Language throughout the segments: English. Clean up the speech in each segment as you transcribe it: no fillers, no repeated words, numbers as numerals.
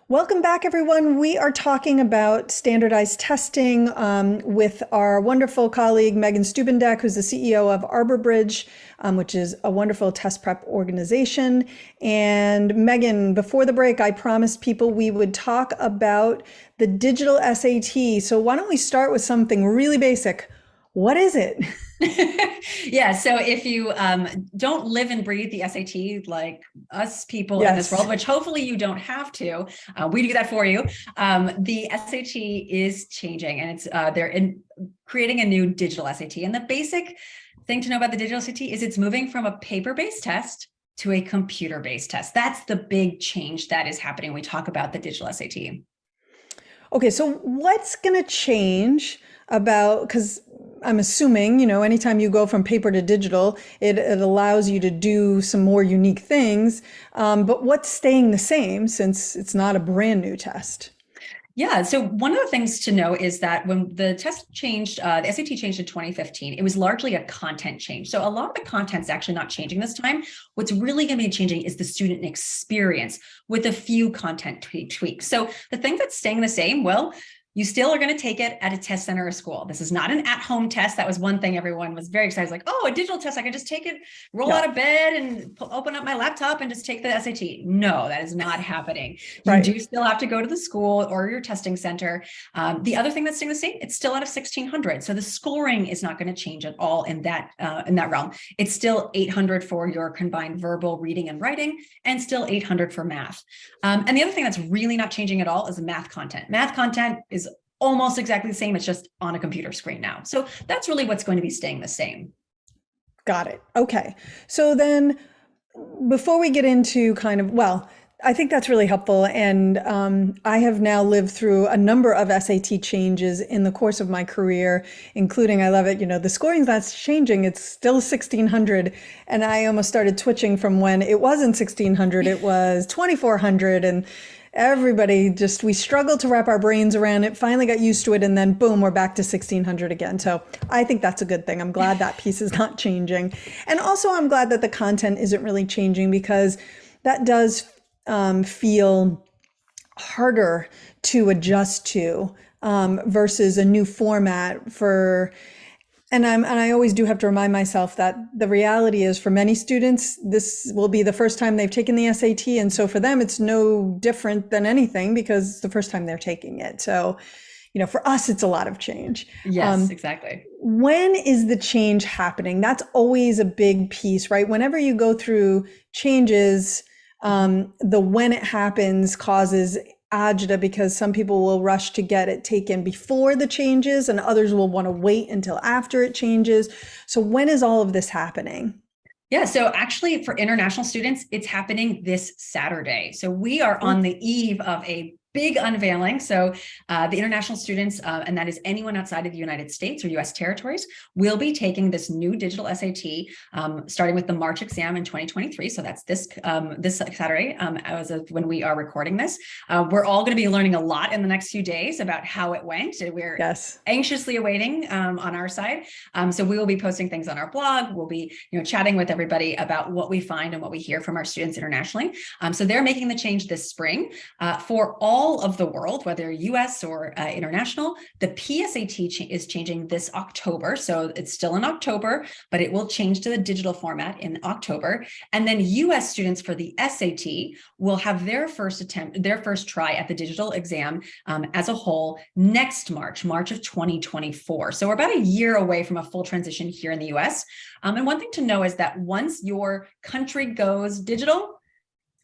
Welcome back, everyone. We are talking about standardized testing with our wonderful colleague, Megan Stubbendeck, who's the CEO of Arborbridge, which is a wonderful test prep organization. And Megan, before the break, I promised people we would talk about the digital SAT. So why don't we start with something really basic? What is it? Yeah, so if you don't live and breathe the SAT like us people in this Yes. world, which hopefully you don't have to, we do that for you. The SAT is changing, and they're creating a new digital SAT. And the basic thing to know about the digital SAT is it's moving from a paper-based test to a computer-based test. That's the big change that is happening when we talk about the digital SAT. Okay, so what's going to change about, because I'm assuming, anytime you go from paper to digital, it allows you to do some more unique things. But what's staying the same since it's not a brand new test? Yeah, so one of the things to know is that when the test changed, the SAT changed in 2015, it was largely a content change. So a lot of the content's actually not changing this time. What's really going to be changing is the student experience with a few content tweaks. So the thing that's staying the same, well, you still are going to take it at a test center or school. This is not an at-home test. That was one thing everyone was very excited. Like, oh, a digital test. I can just take it, roll Yeah, out of bed and open up my laptop and just take the SAT. No, that is not happening. You right. do still have to go to the school or your testing center. The other thing that's staying the same, it's still out of 1600. So the scoring is not going to change at all in that realm. It's still 800 for your combined verbal, reading, and writing, and still 800 for math. And the other thing that's really not changing at all is the math content. Math content is almost exactly the same. It's just on a computer screen now. So that's really what's going to be staying the same. Got it. Okay. So then before we get into well, I think that's really helpful. And I have now lived through a number of SAT changes in the course of my career, including, I love it, the scoring's not changing. It's still 1600. And I almost started twitching from when it wasn't 1600, it was 2400. And everybody we struggled to wrap our brains around it, finally got used to it. And then boom, we're back to 1600 again. So I think that's a good thing. I'm glad that piece is not changing. And also I'm glad that the content isn't really changing, because that does feel harder to adjust to versus a new format for. And I always do have to remind myself that the reality is, for many students, this will be the first time they've taken the SAT. And so for them, it's no different than anything because it's the first time they're taking it. So, for us, it's a lot of change. Yes, exactly. When is the change happening? That's always a big piece, right? Whenever you go through changes, the when it happens causes agita, because some people will rush to get it taken before the changes and others will want to wait until after it changes. So when is all of this happening? Yeah, so actually for international students, it's happening this Saturday. So we are on the eve of a big unveiling. So the international students, and that is anyone outside of the United States or US territories, will be taking this new digital SAT, starting with the March exam in 2023. So that's this Saturday, as of when we are recording this. We're all going to be learning a lot in the next few days about how it went. We're anxiously awaiting on our side. So we will be posting things on our blog. We'll be chatting with everybody about what we find and what we hear from our students internationally. So they're making the change this spring. For all of the world, whether US or international, the PSAT is changing this October. So it's still in October, but it will change to the digital format in October. And then US students for the SAT will have their first try at the digital exam as a whole next March of 2024. So we're about a year away from a full transition here in the US. And one thing to know is that once your country goes digital,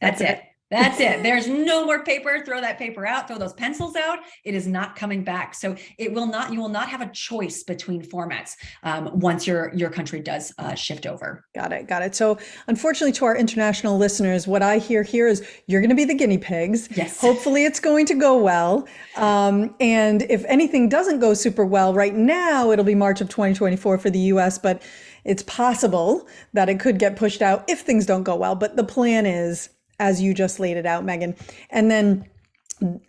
that's it. That's it. There's no more paper. Throw that paper out, throw those pencils out. It is not coming back. So you will not have a choice between formats once your country does shift over. Got it. So unfortunately, to our international listeners, what I hear here is you're going to be the guinea pigs. Yes. Hopefully it's going to go well. And if anything doesn't go super well right now, it'll be March of 2024 for the US, but it's possible that it could get pushed out if things don't go well. But the plan is, as you just laid it out, Megan. And then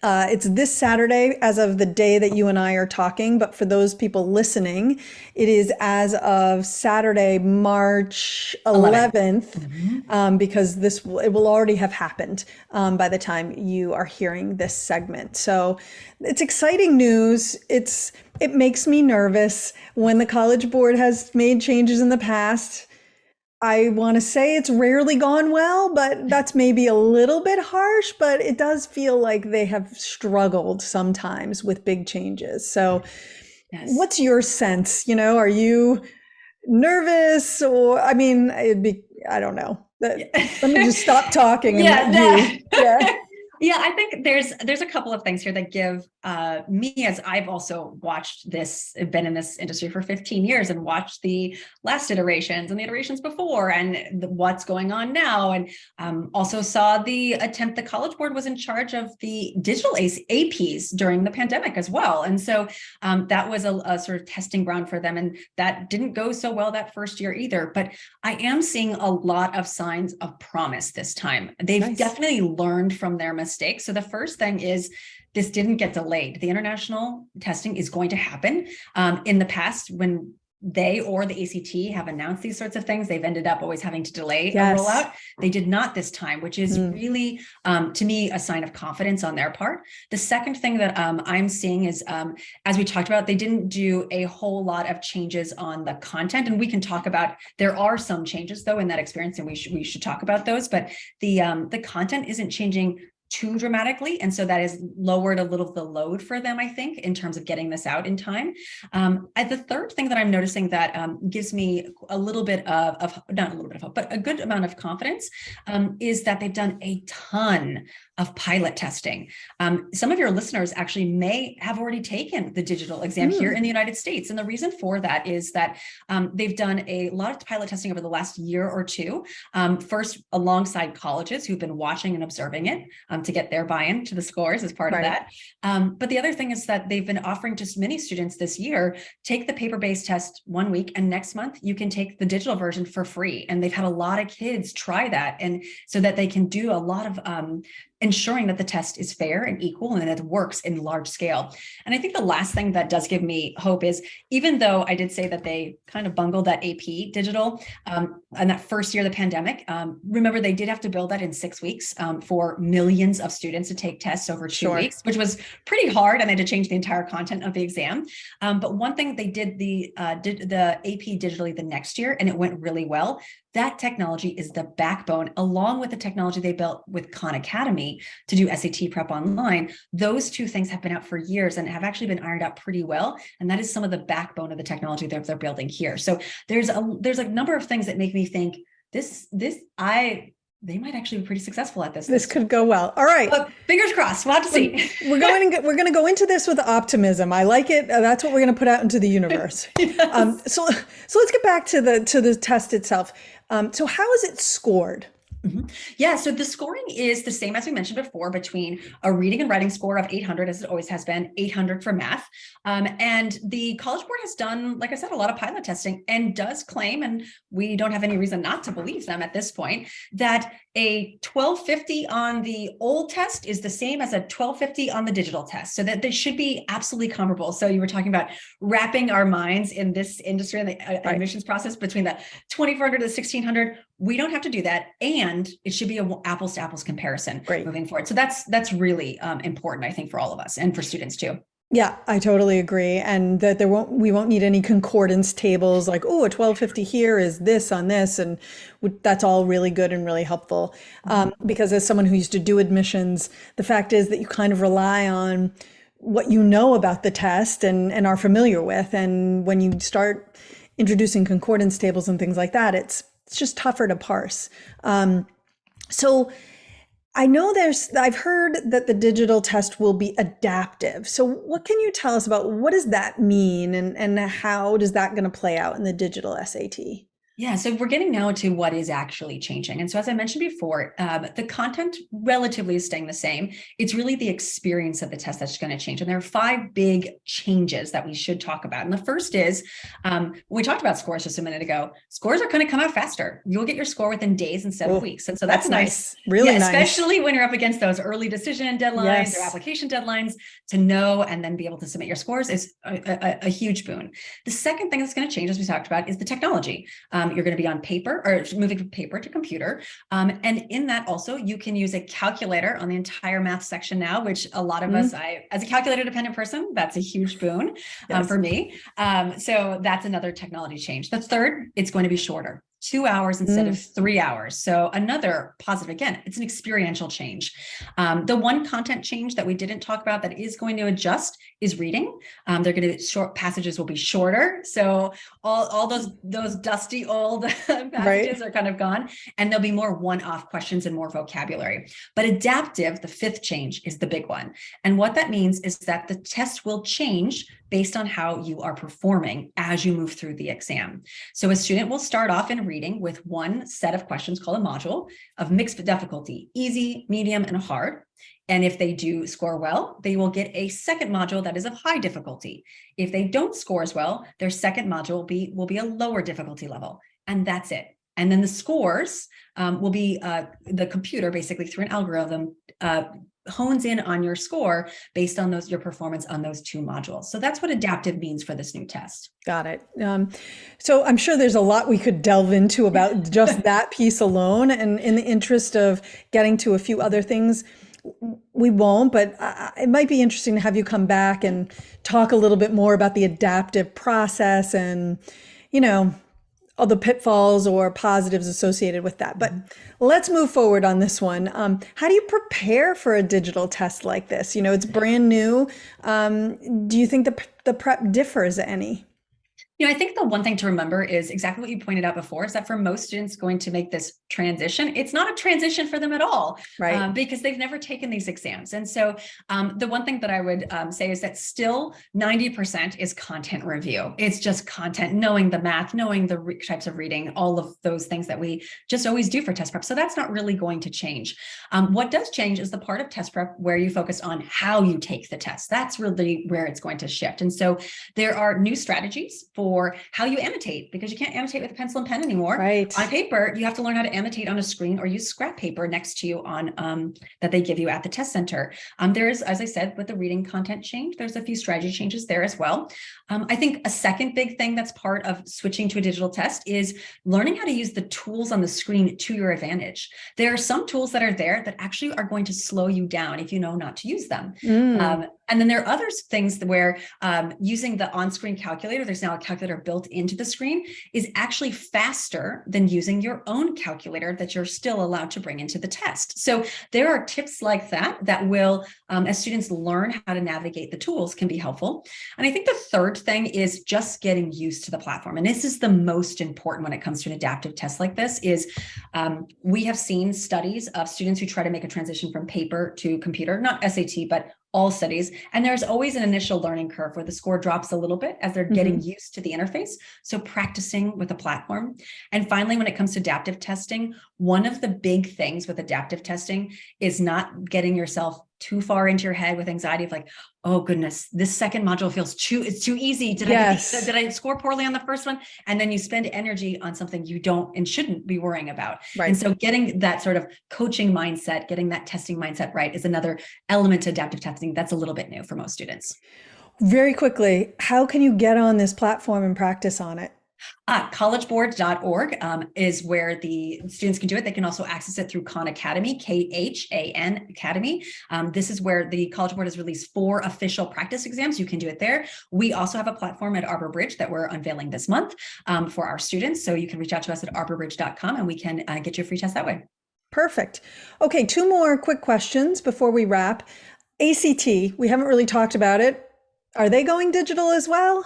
It's this Saturday as of the day that you and I are talking, but for those people listening, it is as of Saturday, March 11. 11th, Mhm. because it will already have happened by the time you are hearing this segment. So it's exciting news. It makes me nervous when the College Board has made changes in the past. I want to say it's rarely gone well, but that's maybe a little bit harsh, but it does feel like they have struggled sometimes with big changes. So, Yes. what's your sense? Are you nervous or, I mean, I don't know. Yeah. Let me just stop talking and Yeah, let you. Yeah. yeah, I think there's a couple of things here that give me, as I've also watched this, been in this industry for 15 years and watched the last iterations and the iterations before and what's going on now, and also saw the attempt. The College Board was in charge of the digital APs during the pandemic as well, and so that was a sort of testing ground for them, and that didn't go so well that first year either. But I am seeing a lot of signs of promise this time. They've Nice. definitely learned from their mistakes. So the first thing is this didn't get delayed. The international testing is going to happen. In the past, when they or the ACT have announced these sorts of things, they've ended up always having to delay a Yes. rollout. They did not this time, which is really, to me, a sign of confidence on their part. The second thing that I'm seeing is, as we talked about, they didn't do a whole lot of changes on the content, and we can talk about, there are some changes though in that experience, and we should talk about those, but the content isn't changing too dramatically. And so that has lowered a little of the load for them, I think, in terms of getting this out in time. The third thing that I'm noticing that gives me a little bit of not a little bit of hope, but a good amount of confidence is that they've done a ton of pilot testing. Some of your listeners actually may have already taken the digital exam here in the United States. And the reason for that is that they've done a lot of pilot testing over the last year or two, first alongside colleges who've been watching and observing it to get their buy-in to the scores as part of that. But the other thing is that they've been offering to many students this year, take the paper-based test 1 week, and next month you can take the digital version for free. And they've had a lot of kids try that, and so that they can do a lot of ensuring that the test is fair and equal and that it works in large scale. And I think the last thing that does give me hope is, even though I did say that they kind of bungled that AP digital in that first year of the pandemic, remember they did have to build that in 6 weeks for millions of students to take tests over 2 weeks, which was pretty hard, and they had to change the entire content of the exam. But one thing they did the AP digitally the next year, and it went really well. That technology is the backbone, along with the technology they built with Khan Academy to do SAT prep online. Those two things have been out for years and have actually been ironed out pretty well. And that is some of the backbone of the technology that they're building here. So there's a number of things that make me think they might actually be pretty successful at this. This could go well. All right. But fingers crossed. We'll have to see. We're going to go into this with optimism. I like it. That's what we're going to put out into the universe. Yes. So let's get back to the test itself. So how is it scored? Yeah, so the scoring is the same as we mentioned before, between a reading and writing score of 800, as it always has been, 800 for math. And the College Board has done, like I said, a lot of pilot testing, and does claim, and we don't have any reason not to believe them at this point, that a 1250 on the old test is the same as a 1250 on the digital test, so that they should be absolutely comparable. So you were talking about wrapping our minds in this industry and the admissions process between the 2400 to the 1600. We don't have to do that, and it should be an apples to apples comparison moving forward. So that's really important, I think, for all of us and for students too. Yeah, I totally agree. And that we won't need any concordance tables like, oh, a 1250 here is this on this. And that's all really good and really helpful. Because as someone who used to do admissions, the fact is that you kind of rely on what you know about the test and are familiar with. And when you start introducing concordance tables and things like that, it's just tougher to parse. So I know I've heard that the digital test will be adaptive. So what can you tell us about what does that mean, and how does that going to play out in the digital SAT? Yeah, so we're getting now to what is actually changing. And so, as I mentioned before, the content relatively is staying the same. It's really the experience of the test that's going to change. And there are 5 big changes that we should talk about. And the first is, we talked about scores just a minute ago. Scores are going to come out faster. You'll get your score within days instead of Oh, weeks. And so that's that's nice. nice. Really Yeah, nice. especially when you're up against those early decision deadlines or Yes. application deadlines, to know and then be able to submit your scores is a huge boon. The second thing that's going to change, as we talked about, is the technology. You're going to be on paper or moving from paper to computer. And in that also, you can use a calculator on the entire math section now, which a lot of us, as a calculator dependent person, that's a huge boon Yes. for me. So that's another technology change. The third, it's going to be shorter. 2 hours instead of 3 hours. So another positive, again, it's an experiential change. The one content change that we didn't talk about that is going to adjust is reading. They're going to, short passages will be shorter. So all those dusty old passages are kind of gone, and there'll be more one-off questions and more vocabulary. But adaptive, the 5th change, is the big one. And what that means is that the test will change based on how you are performing as you move through the exam. So a student will start off in reading with one set of questions called a module of mixed difficulty, easy, medium, and hard. And if they do score well, they will get a second module that is of high difficulty. If they don't score as well, their second module will be a lower difficulty level. And that's it. And then the scores will be the computer, basically through an algorithm, hones in on your score based on your performance on those 2 modules. So that's what adaptive means for this new test. Got it. So I'm sure there's a lot we could delve into about just that piece alone. And in the interest of getting to a few other things, we won't, but it might be interesting to have you come back and talk a little bit more about the adaptive process and, all the pitfalls or positives associated with that. But let's move forward on this one. How do you prepare for a digital test like this? It's brand new. Do you think the prep differs any? I think the one thing to remember is exactly what you pointed out before, is that for most students going to make this transition, it's not a transition for them at all, Right. because they've never taken these exams. And so the one thing that I would say is that still 90% is content review. It's just content, knowing the math, knowing the types of reading, all of those things that we just always do for test prep. So that's not really going to change. What does change is the part of test prep where you focus on how you take the test. That's really where it's going to shift. And so there are new strategies for how you annotate, because you can't annotate with a pencil and pen anymore. Right. On paper, you have to learn how to annotate on a screen or use scrap paper next to you on that they give you at the test center. There is, as I said, with the reading content change, there's a few strategy changes there as well. I think a second big thing that's part of switching to a digital test is learning how to use the tools on the screen to your advantage. There are some tools that are there that actually are going to slow you down if you know not to use them. And then there are other things where using the on-screen calculator, there's now a calculator built into the screen, is actually faster than using your own calculator that you're still allowed to bring into the test. So there are tips like that will, as students learn how to navigate the tools, can be helpful. And I think the third thing is just getting used to the platform. And this is the most important when it comes to an adaptive test like this, is we have seen studies of students who try to make a transition from paper to computer, not SAT, but all studies. And there's always an initial learning curve where the score drops a little bit as they're getting used to the interface. So practicing with a platform. And finally, when it comes to adaptive testing, one of the big things with adaptive testing is not getting yourself too far into your head with anxiety of like, oh goodness, this second module feels it's too easy. Did I score poorly on the first one? And then you spend energy on something you don't and shouldn't be worrying about. Right. And so getting that sort of coaching mindset, getting that testing mindset right, is another element to adaptive testing that's a little bit new for most students. Very quickly, how can you get on this platform and practice on it? Collegeboard.org is where the students can do it. They can also access it through Khan Academy, KHAN Academy. This is where the College Board has released 4 official practice exams. You can do it there. We also have a platform at Arborbridge that we're unveiling this month for our students. So you can reach out to us at arborbridge.com and we can get you a free test that way. Perfect. Okay, 2 more quick questions before we wrap. ACT, we haven't really talked about it. Are they going digital as well?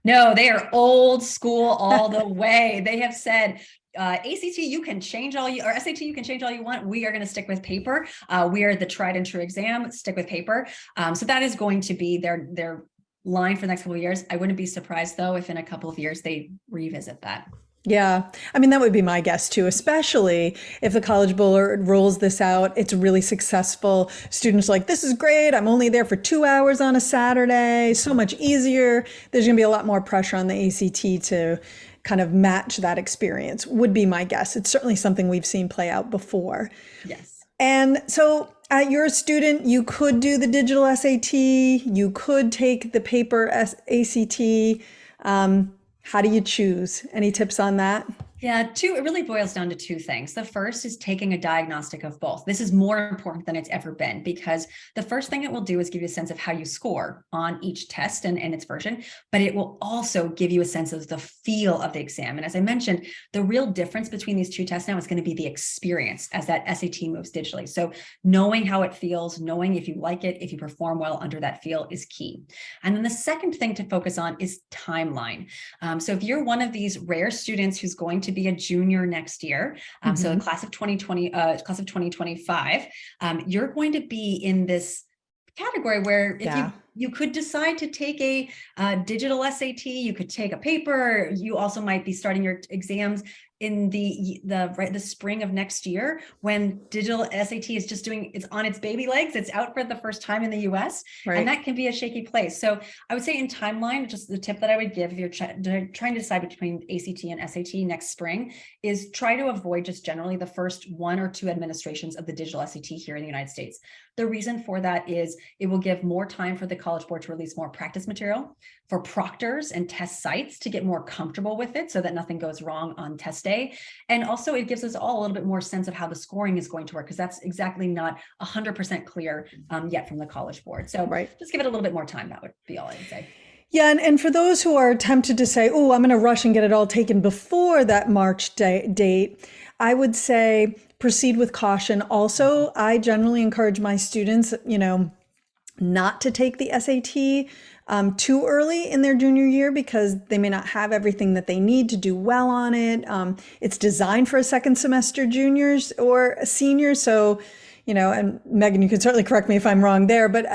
No, they are old school all the way. They have said, ACT, you can change all you, or SAT, you can change all you want. We are going to stick with paper. We are the tried and true exam, stick with paper. So that is going to be their line for the next couple of years. I wouldn't be surprised though, if in a couple of years they revisit that. Yeah, I mean, that would be my guess too, especially if the College Board rolls this out. It's really successful. Students are like, this is great. I'm only there for 2 hours on a Saturday. So much easier. There's going to be a lot more pressure on the ACT to kind of match that experience, would be my guess. It's certainly something we've seen play out before. Yes. And so, you're a student, you could do the digital SAT, you could take the paper ACT. How do you choose? Any tips on that? Yeah, it really boils down to two things. The first is taking a diagnostic of both. This is more important than it's ever been because the first thing it will do is give you a sense of how you score on each test and its version, but it will also give you a sense of the feel of the exam. And as I mentioned, the real difference between these two tests now is going to be the experience as that SAT moves digitally. So knowing how it feels, knowing if you like it, if you perform well under that feel is key. And then the second thing to focus on is timeline. So if you're one of these rare students who's going to be a junior next year, so the class of 2020, class of 2025, you're going to be in this category where if you could decide to take a digital SAT, you could take a paper. You also might be starting your exams in the spring of next year when digital SAT is just it's on its baby legs. It's out for the first time in the US, and that can be a shaky place. So I would say in timeline, just the tip that I would give if you're trying to decide between ACT and SAT next spring is try to avoid just generally the first 1 or 2 administrations of the digital SAT here in the United States. The reason for that is it will give more time for the College Board to release more practice material, for proctors and test sites to get more comfortable with it so that nothing goes wrong on test day. And also it gives us all a little bit more sense of how the scoring is going to work because that's exactly not 100% clear yet from the College Board. So just give it a little bit more time. That would be all I would say. Yeah, and for those who are tempted to say, oh, I'm going to rush and get it all taken before that March date, I would say proceed with caution. Also, I generally encourage my students, not to take the SAT too early in their junior year because they may not have everything that they need to do well on it. It's designed for a second semester juniors or seniors, so and Megan, you can certainly correct me if I'm wrong there, but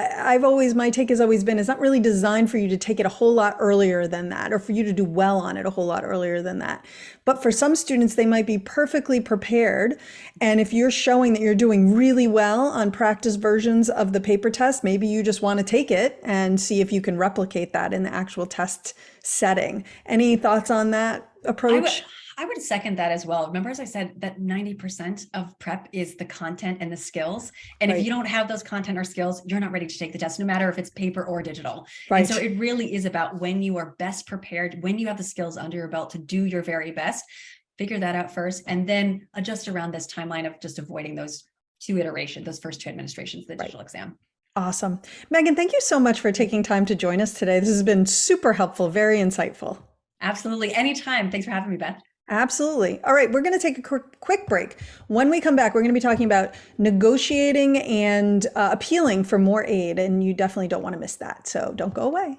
my take has always been, it's not really designed for you to take it a whole lot earlier than that, or for you to do well on it a whole lot earlier than that. But for some students, they might be perfectly prepared. And if you're showing that you're doing really well on practice versions of the paper test, maybe you just want to take it and see if you can replicate that in the actual test setting. Any thoughts on that approach? I would second that as well. Remember, as I said, that 90% of prep is the content and the skills. And if you don't have those content or skills, you're not ready to take the test, no matter if it's paper or digital. And so it really is about when you are best prepared, when you have the skills under your belt to do your very best, figure that out first, and then adjust around this timeline of just avoiding those first 2 administrations of the digital exam. Awesome. Megan, thank you so much for taking time to join us today. This has been super helpful, very insightful. Absolutely. Anytime. Thanks for having me, Beth. Absolutely. All right, we're going to take a quick break. When we come back, we're going to be talking about negotiating and appealing for more aid, and you definitely don't want to miss that. So don't go away.